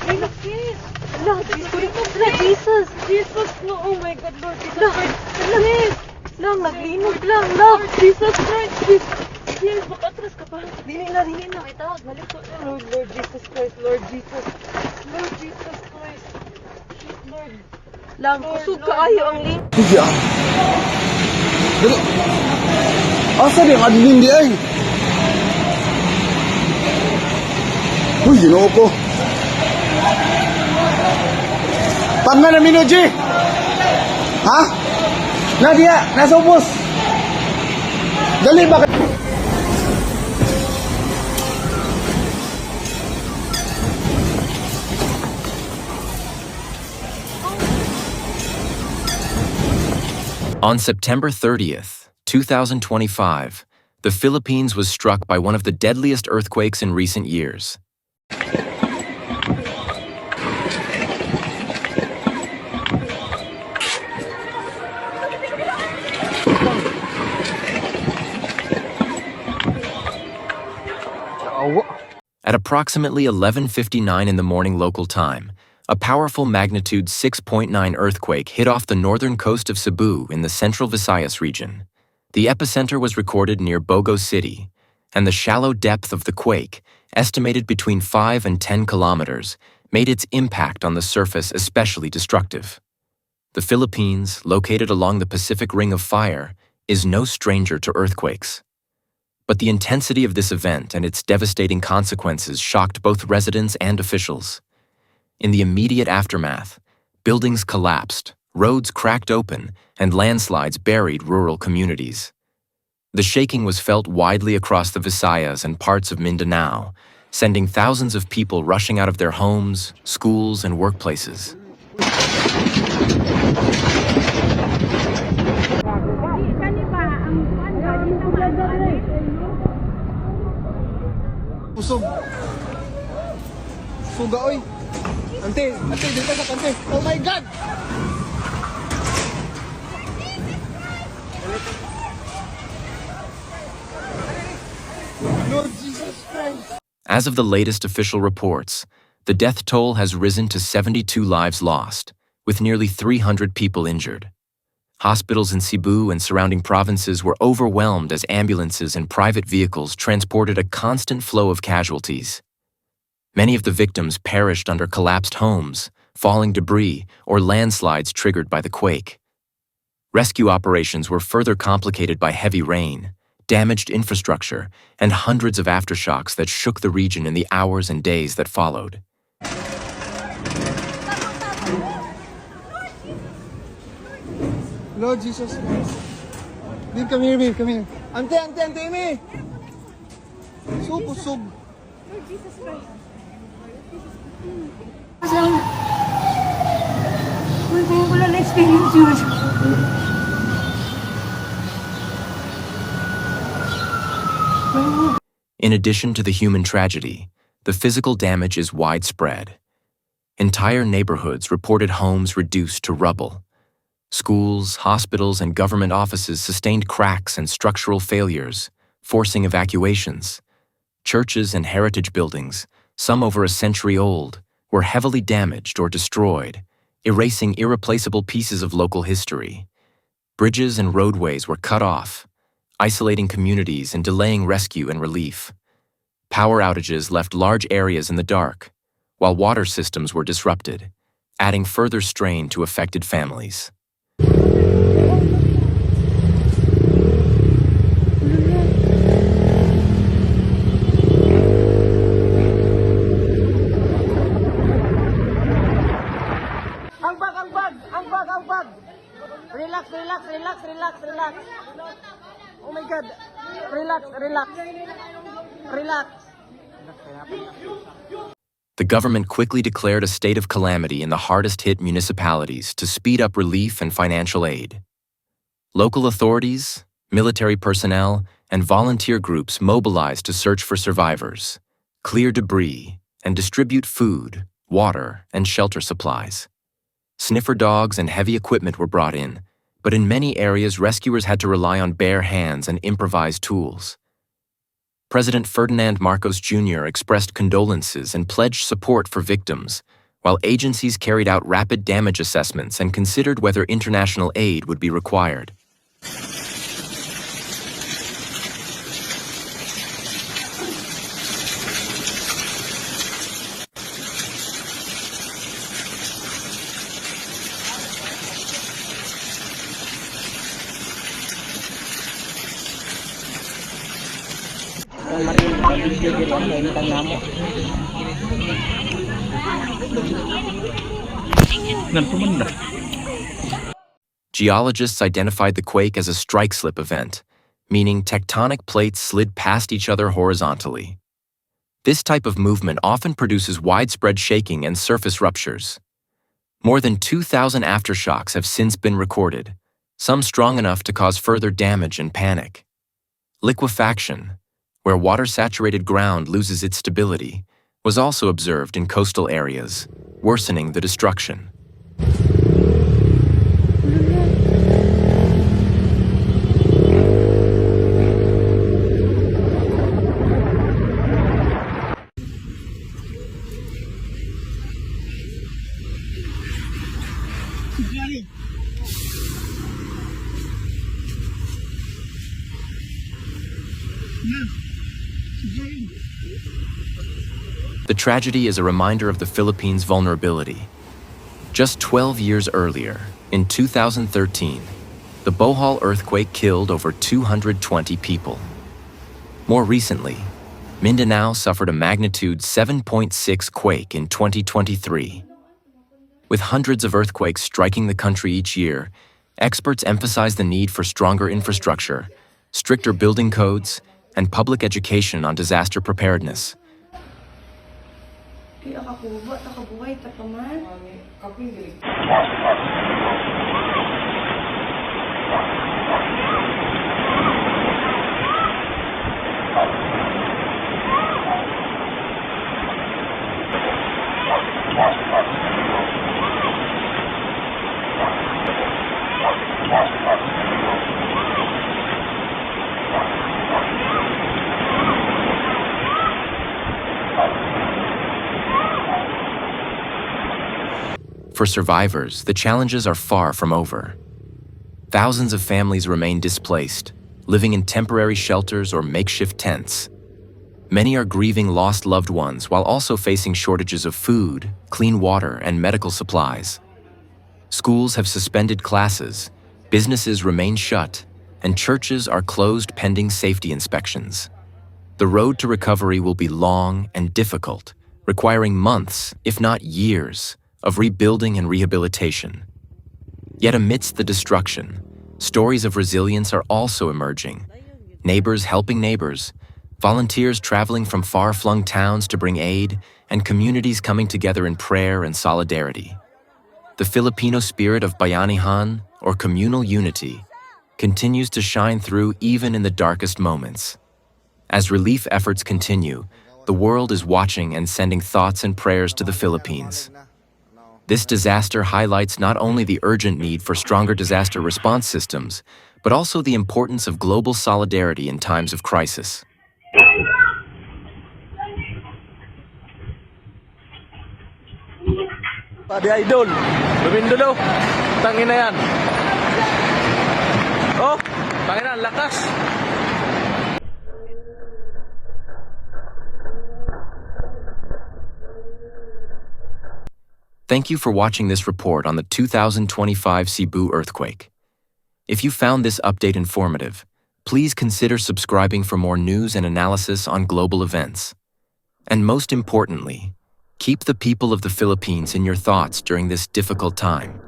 Linux, please. Lord, Jesus. Jesus, no. Oh my God, Lord Jesus Christ. Please. Lang, naglinog lang. Lord Jesus Christ, please. Yes, makatras ka pa. Dili na. May tawag, nalito. Lord Jesus Christ, Lord Jesus. Lord Jesus Christ. Lord. Lang, kusog ka ayo ang link. Hindi ah. Dali. Asa di ang admin di ay? Uy, ginoo ko. Tama na Minoji. Ha? Nadia, nasa ubos. Dali, bakit? On September 30th, 2025, the Philippines was struck by one of the deadliest earthquakes in recent years. At approximately 11:59 in the morning local time, a powerful magnitude 6.9 earthquake hit off the northern coast of Cebu in the central Visayas region. The epicenter was recorded near Bogo City, and the shallow depth of the quake, estimated between 5 and 10 kilometers, made its impact on the surface especially destructive. The Philippines, located along the Pacific Ring of Fire, is no stranger to earthquakes. But the intensity of this event and its devastating consequences shocked both residents and officials. In the immediate aftermath, buildings collapsed, roads cracked open, and landslides buried rural communities. The shaking was felt widely across the Visayas and parts of Mindanao, sending thousands of people rushing out of their homes, schools, and workplaces. Usog. Suga, oy. Ante, dito sa kante. Oh my God! Lord Jesus Christ. As of the latest official reports, the death toll has risen to 72 lives lost, with nearly 300 people injured. Hospitals in Cebu and surrounding provinces were overwhelmed as ambulances and private vehicles transported a constant flow of casualties. Many of the victims perished under collapsed homes, falling debris, or landslides triggered by the quake. Rescue operations were further complicated by heavy rain, damaged infrastructure, and hundreds of aftershocks that shook the region in the hours and days that followed. Lord Jesus Christ. Babe, come here, babe. Come here. Ante, Amy. Usog. Lord Jesus Christ. Ngayon ko lang na-experience yun. In addition to the human tragedy, the physical damage is widespread. Entire neighborhoods reported homes reduced to rubble. Schools, hospitals, and government offices sustained cracks and structural failures, forcing evacuations. Churches and heritage buildings, some over a century old, were heavily damaged or destroyed, erasing irreplaceable pieces of local history. Bridges and roadways were cut off, isolating communities and delaying rescue and relief. Power outages left large areas in the dark, while water systems were disrupted, adding further strain to affected families. Ang bag. Relax. Oh my God. Relax. The government quickly declared a state of calamity in the hardest-hit municipalities to speed up relief and financial aid. Local authorities, military personnel, and volunteer groups mobilized to search for survivors, clear debris, and distribute food, water, and shelter supplies. Sniffer dogs and heavy equipment were brought in, but in many areas rescuers had to rely on bare hands and improvised tools. President Ferdinand Marcos Jr. expressed condolences and pledged support for victims, while agencies carried out rapid damage assessments and considered whether international aid would be required. Geologists identified the quake as a strike slip event, meaning tectonic plates slid past each other horizontally. This type of movement often produces widespread shaking and surface ruptures. More than 2,000 aftershocks have since been recorded, some strong enough to cause further damage and panic. Liquefaction, where water-saturated ground loses its stability, was also observed in coastal areas, worsening the destruction. The tragedy is a reminder of the Philippines' vulnerability. Just 12 years earlier, in 2013, the Bohol earthquake killed over 220 people. More recently, Mindanao suffered a magnitude 7.6 quake in 2023. With hundreds of earthquakes striking the country each year, experts emphasize the need for stronger infrastructure, stricter building codes, and public education on disaster preparedness. For survivors, the challenges are far from over. Thousands of families remain displaced, living in temporary shelters or makeshift tents. Many are grieving lost loved ones while also facing shortages of food, clean water, and medical supplies. Schools have suspended classes, businesses remain shut, and churches are closed pending safety inspections. The road to recovery will be long and difficult, requiring months, if not years, of rebuilding and rehabilitation. Yet amidst the destruction, stories of resilience are also emerging. Neighbors helping neighbors, volunteers traveling from far-flung towns to bring aid, and communities coming together in prayer and solidarity. The Filipino spirit of bayanihan, or communal unity, continues to shine through even in the darkest moments. As relief efforts continue, the world is watching and sending thoughts and prayers to the Philippines. This disaster highlights not only the urgent need for stronger disaster response systems, but also the importance of global solidarity in times of crisis. Padi idol, Lindol, tangin na yan. Oh, tangin na, lakas. Thank you for watching this report on the 2025 Cebu earthquake. If you found this update informative, please consider subscribing for more news and analysis on global events. And most importantly, keep the people of the Philippines in your thoughts during this difficult time.